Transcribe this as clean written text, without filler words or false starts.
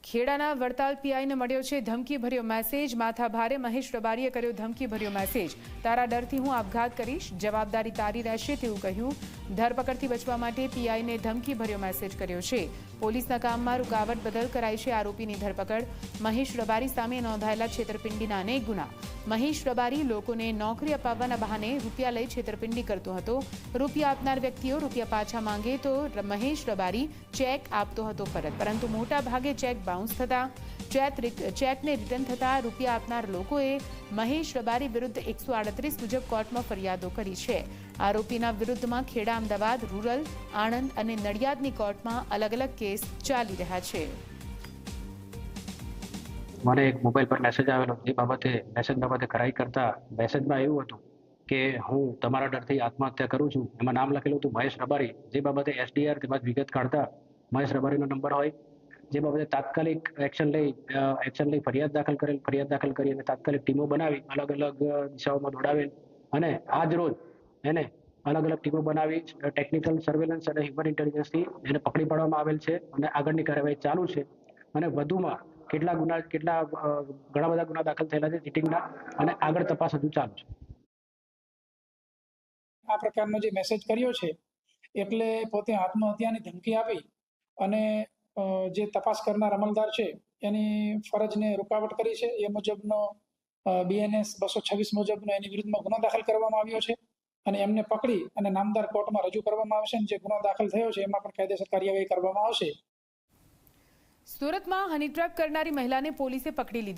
ખેડાના વડતાલ પીઆઈને મળ્યો છે ધમકીભર્યો મેસેજ। માથાભારે મહેશ રબારીએ કર્યો ધમકીભર્યો મેસેજ। તારા ડરથી હું આપઘાત કરીશ, જવાબદારી તારી રહેશે તેવું કહ્યું। ધરપકડથી બચવા માટે પીઆઈને ધમકીભર્યો મેસેજ કર્યો છે। પોલીસના કામમાં રૂકાવટ બદલ કરાઈ છે આરોપીની ધરપકડ। મહેશ રબારી સામે નોંધાયેલા છેતરપિંડીના અનેક ગુના। મહેશ રબારી લોકોને નોકરી અપાવવાના બહાને રૂપિયા લઈ છેતરપિંડી કરતો હતો। રૂપિયા આપનાર વ્યક્તિઓ રૂપિયા પાછા માંગે તો મહેશ રબારી ચેક આપતો હતો પરત, પરંતુ મોટા ભાગે ચેક બાઉન્સ થતા ચેકને રિટર્ન થતા રૂપિયા આપનાર લોકોએ મહેશ રબારી વિરુદ્ધ 138 મુજબ કોર્ટમાં ફરિયાદો કરી છે। આરોપીના વિરુદ્ધમાં ખેડા, અમદાવાદ, રૂરલ, આણંદ અને નડિયાદની કોર્ટમાં અલગ અલગ કેસ ચાલી રહ્યા છે। મને એક મોબાઈલ પર મેસેજ આવેલો, એ મેસેજ બાબતે કરાઈ કરતા મેસેજમાં એવું હતું કે હું તમારા ડરથી આત્મહત્યા કરું છું। એમાં નામ લખેલું હતું મહેશ રબારી। જે બાબતે એસડીઆર તેમજ વિગત કાઢતા મહેશ રબારીનો નંબર હોય, જે બાબતે તાત્કાલિક એક્શન લઈ ફરિયાદ દાખલ કરી અને તાત્કાલિક ટીમો બનાવી અલગ અલગ દિશાઓમાં દોડાવેલ અને આજ રોજ એને અલગ અલગ ટીમો બનાવી ટેકનિકલ સર્વેલન્સ અને હ્યુમન ઇન્ટેલિજન્સથી એને પકડી પાડવામાં આવેલ છે અને આગળની કાર્યવાહી ચાલુ છે। અને વધુમાં ઘણા બધા ગુના દાખલ થયેલા છે ચીટિંગના, અને આગળ તપાસ હજુ ચાલુ છે। આ પ્રકારનો જે મેસેજ કર્યો છે એટલે પોતે આત્મહત્યાની ધમકી આપી અને જે તપાસ કરનાર અમલદાર છે એની ફરજને રૂકાવટ કરી છે। એ મુજબનો BNS 226 મુજબનો એની વિરુદ્ધમાં ગુનો દાખલ કરવામાં આવ્યો છે અને એમને પકડી અને નામદાર કોર્ટમાં રજૂ કરવામાં આવશે। જે ગુનો દાખલ થયો છે એમાં પણ કાયદેસર કાર્યવાહી કરવામાં આવશે। સુરતમાં હની ટ્રેપ કરનારી મહિલાને પોલીસે પકડી લીધી।